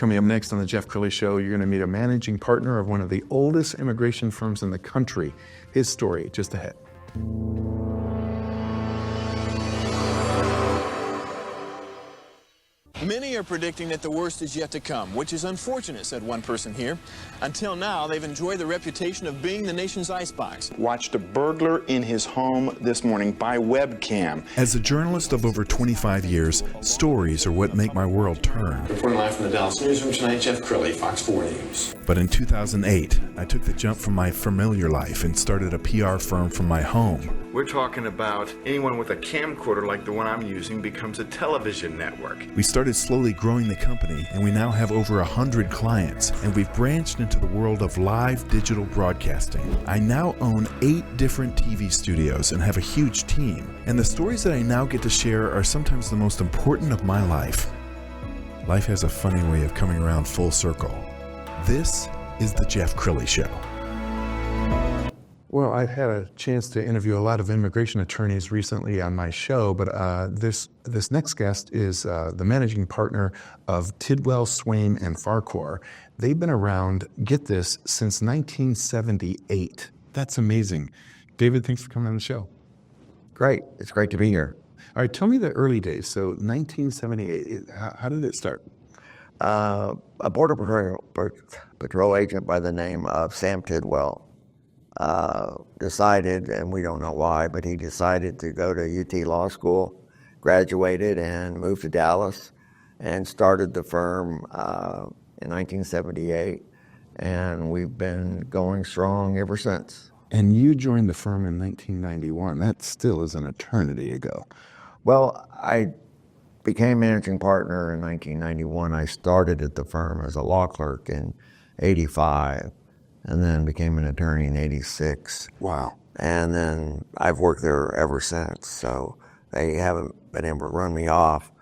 Coming up next on the Jeff Crilley Show, you're going to meet a managing partner of one of the oldest immigration firms in the country. His story just ahead. Many are predicting that the worst is yet to come, which is unfortunate, said one person here. Until now, they've enjoyed the reputation of being the nation's icebox. Watched a burglar in his home this morning by webcam. As a journalist of over 25 years, stories are what make my world turn. Reporting live from the Dallas newsroom tonight, Jeff Crilley, Fox 4 News. But in 2008, I took the jump from my familiar life and started a PR firm from my home. We're talking about anyone with a camcorder like the one I'm using becomes a television network. We started slowly growing the company, and we now have over 100 clients, and we've branched into the world of live digital broadcasting. I now own 8 different TV studios and have a huge team, and the stories that I now get to share are sometimes the most important of my life. Life has a funny way of coming around full circle. This is the Jeff Crilley Show. Well, I've had a chance to interview a lot of immigration attorneys recently on my show, but this next guest is the managing partner of Tidwell, Swaim, and Farquhar. They've been around, get this, since 1978. That's amazing. David, thanks for coming on the show. Great. It's great to be here. All right, tell me the early days. So 1978, how did it start? A Border Patrol agent by the name of Sam Tidwell decided, and we don't know why, but he decided to go to UT Law School, graduated, and moved to Dallas, and started the firm in 1978, and we've been going strong ever since. And you joined the firm in 1991. That still is an eternity ago. Well, I became managing partner in 1991. I started at the firm as a law clerk in 85. And then became an attorney in 86. Wow. And then I've worked there ever since, so they haven't been able to run me off.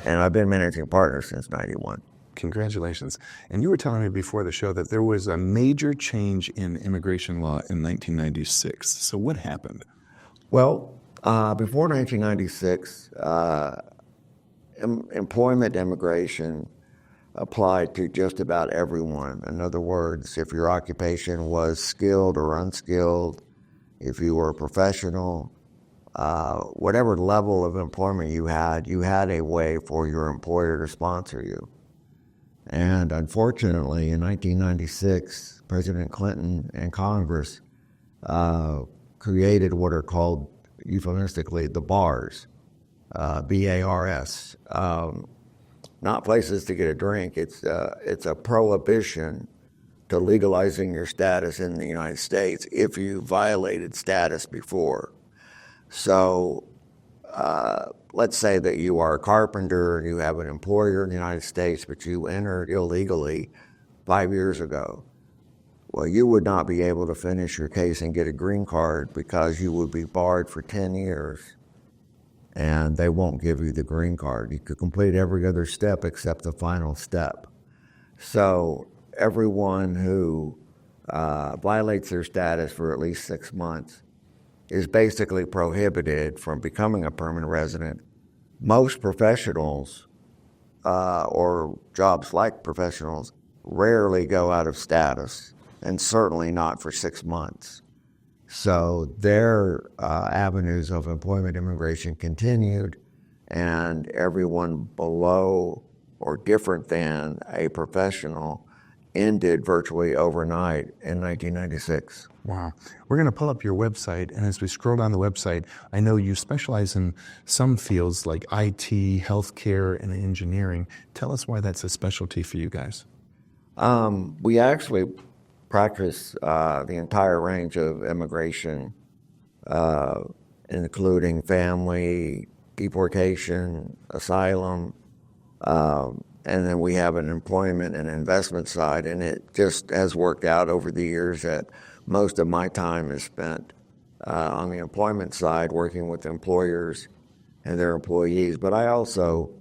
And I've been managing partner since 91. Congratulations. And you were telling me before the show that there was a major change in immigration law in 1996. So what happened? Well, before 1996, employment immigration applied to just about everyone. In other words, if your occupation was skilled or unskilled, if you were a professional, whatever level of employment you had a way for your employer to sponsor you. And unfortunately, in 1996, President Clinton and Congress created what are called euphemistically the BARS, B-A-R-S. Not places to get a drink. It's a prohibition to legalizing your status in the United States if you violated status before. So let's say that you are a carpenter and you have an employer in the United States, but you entered illegally 5 years ago. Well, you would not be able to finish your case and get a green card because you would be barred for 10 years. And they won't give you the green card. You could complete every other step except the final step. So everyone who violates their status for at least 6 months is basically prohibited from becoming a permanent resident. Most professionals, or jobs like professionals, rarely go out of status, and certainly not for 6 months. So their avenues of employment immigration continued, and everyone below or different than a professional ended virtually overnight in 1996. Wow. We're going to pull up your website, and as we scroll down the website, I know you specialize in some fields like IT, healthcare, and engineering. Tell us why that's a specialty for you guys. We actually practice the entire range of immigration, including family, deportation, asylum, and then we have an employment and investment side, and it just has worked out over the years that most of my time is spent on the employment side working with employers and their employees, but I also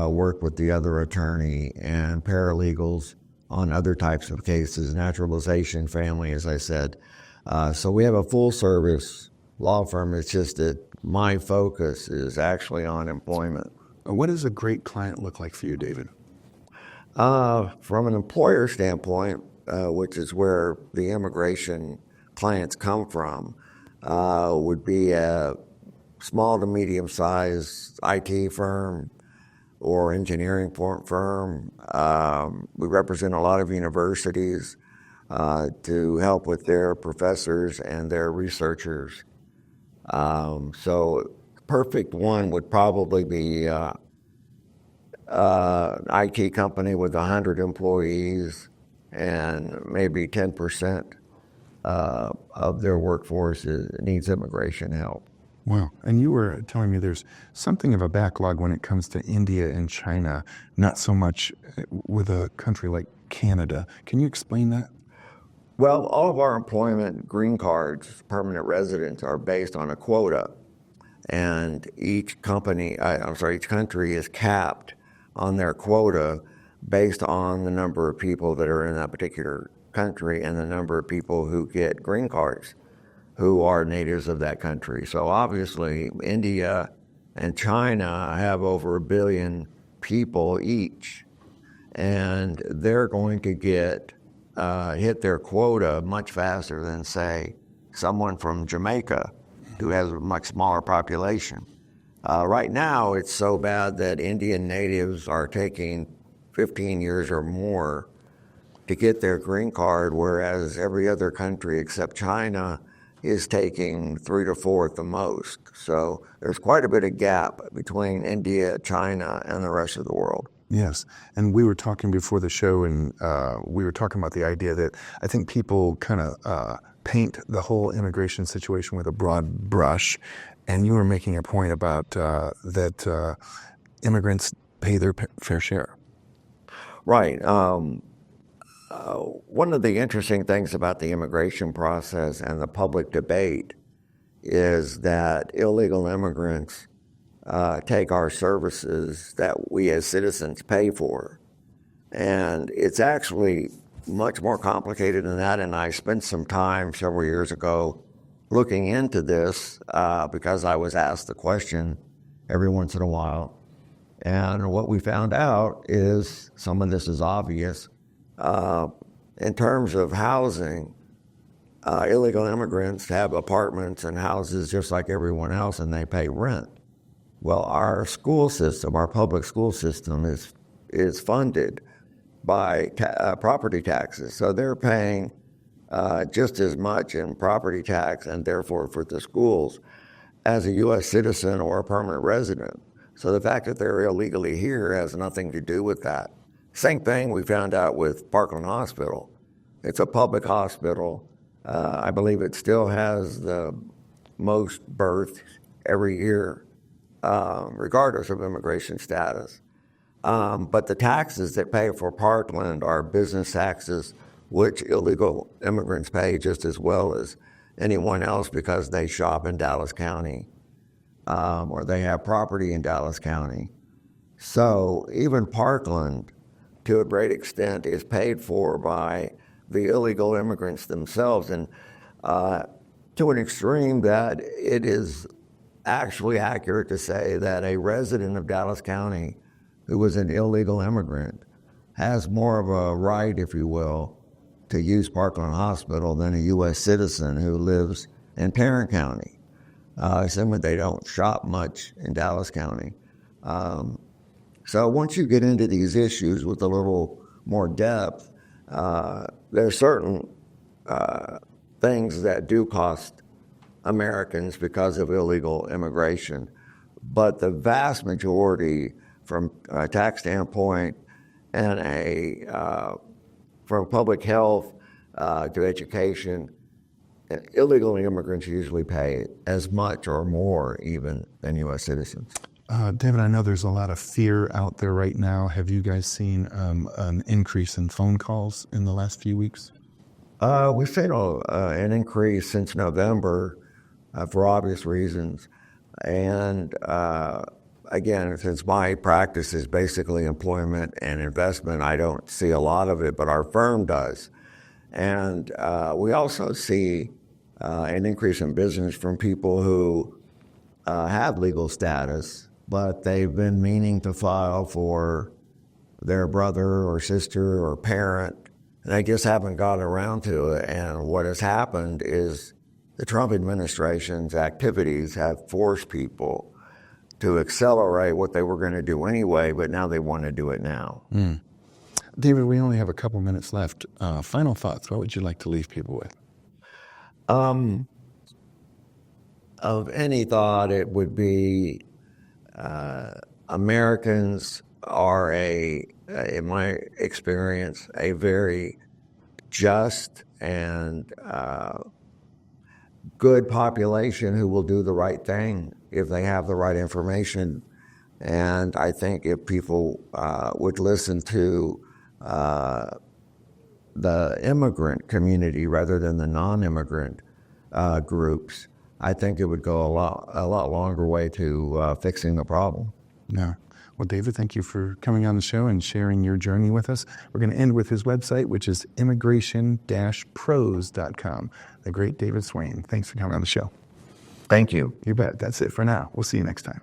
work with the other attorney and paralegals on other types of cases, naturalization, family, as I said. So we have a full service law firm. It's just that my focus is actually on employment. What does a great client look like for you, David? From an employer standpoint, which is where the immigration clients come from, would be a small to medium-sized IT firm or engineering firm. We represent a lot of universities to help with their professors and their researchers. So perfect one would probably be an IT company with 100 employees and maybe 10% of their workforce needs immigration help. Wow. And you were telling me there's something of a backlog when it comes to India and China, not so much with a country like Canada. Can you explain that? Well, all of our employment green cards, permanent residents, are based on a quota. And each country is capped on their quota based on the number of people that are in that particular country and the number of people who get green cards who are natives of that country. So obviously, India and China have over 1 billion people each, and they're going to get hit their quota much faster than, say, someone from Jamaica, who has a much smaller population. Right now, it's so bad that Indian natives are taking 15 years or more to get their green card, whereas every other country except China is taking 3 to 4 at the most. So there's quite a bit of gap between India, China, and the rest of the world. Yes. And we were talking before the show, and we were talking about the idea that I think people kind of paint the whole immigration situation with a broad brush. And you were making a point about that immigrants pay their fair share. Right. One of the interesting things about the immigration process and the public debate is that illegal immigrants take our services that we as citizens pay for. And it's actually much more complicated than that. And I spent some time several years ago looking into this because I was asked the question every once in a while. And what we found out is, some of this is obvious, in terms of housing, illegal immigrants have apartments and houses just like everyone else, and they pay rent. Well, our school system, our public school system, is funded by property taxes. So they're paying just as much in property tax, and therefore for the schools, as a U.S. citizen or a permanent resident. So the fact that they're illegally here has nothing to do with that. Same thing we found out with Parkland Hospital. It's a public hospital. I believe it still has the most births every year, regardless of immigration status. But the taxes that pay for Parkland are business taxes, which illegal immigrants pay just as well as anyone else because they shop in Dallas County or they have property in Dallas County. So even Parkland, to a great extent, is paid for by the illegal immigrants themselves, and to an extreme that it is actually accurate to say that a resident of Dallas County who was an illegal immigrant has more of a right, if you will, to use Parkland Hospital than a U.S. citizen who lives in Tarrant County. Assuming they don't shop much in Dallas County. So once you get into these issues with a little more depth, there's certain things that do cost Americans because of illegal immigration. But the vast majority, from a tax standpoint and from public health to education, illegal immigrants usually pay as much or more even than U.S. citizens. David, I know there's a lot of fear out there right now. Have you guys seen an increase in phone calls in the last few weeks? We've seen an increase since November for obvious reasons. And again, since my practice is basically employment and investment, I don't see a lot of it, but our firm does. And we also see an increase in business from people who have legal status, but they've been meaning to file for their brother or sister or parent. And they just haven't gotten around to it. And what has happened is the Trump administration's activities have forced people to accelerate what they were going to do anyway, but now they want to do it now. David, we only have a couple minutes left. Final thoughts. What would you like to leave people with? Of any thought, it would be Americans are in my experience, a very just and good population who will do the right thing if they have the right information. And I think if people would listen to the immigrant community rather than the non-immigrant groups, I think it would go a lot longer way to fixing the problem. Yeah. Well, David, thank you for coming on the show and sharing your journey with us. We're going to end with his website, which is immigration-pros.com. The great David Swaim. Thanks for coming on the show. Thank you. You bet. That's it for now. We'll see you next time.